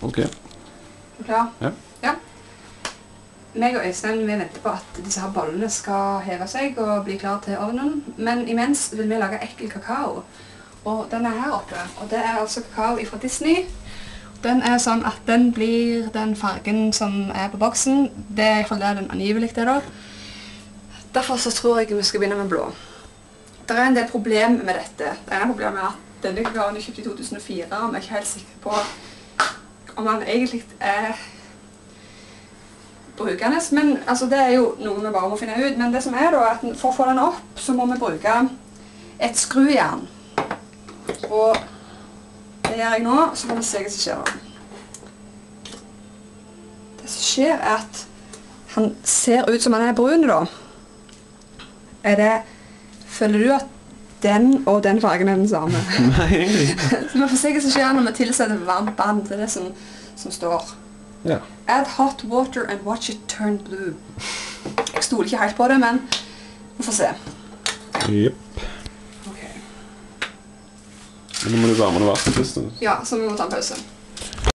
Ok. Er du klar? Ja. Ja. Meg og Øystein vi venter på at disse her bollene skal heve seg og bli klar til ovnen. Men imens vil vi lage ekkel kakao. Og den er her oppe. Og det er altså kakao fra Disney. Den er sånn at den blir den fargen som er på boksen. Det er i hvert fall det den angivelig er da. Derfor så tror jeg vi skal begynne med blå. Det er en del problem med dette. Det ene problemet er at denne kakaoen er kjøpt i 2004, og vi er ikke helt sikre på om den egentlig er brukende. Men altså, det er jo noe vi bare må finne ut. Men det som er da, at for å få den opp, så må vi bruke et skrujern. Og det gjør jeg nå, så får vi se hva som skjer da. Det som skjer er at han ser ut som han er brun da. Føler du at den og den fargen er den samme? Nei, egentlig. Så vi får se hva som skjer når vi tilsetter varmt vann. Det er det som står. Ja. Add hot water and watch it turn blue. Jeg stoler ikke helt på det, men vi får se. Jepp. Ok. Men nå må du varme det varmt først. Ja, så vi må ta en pause.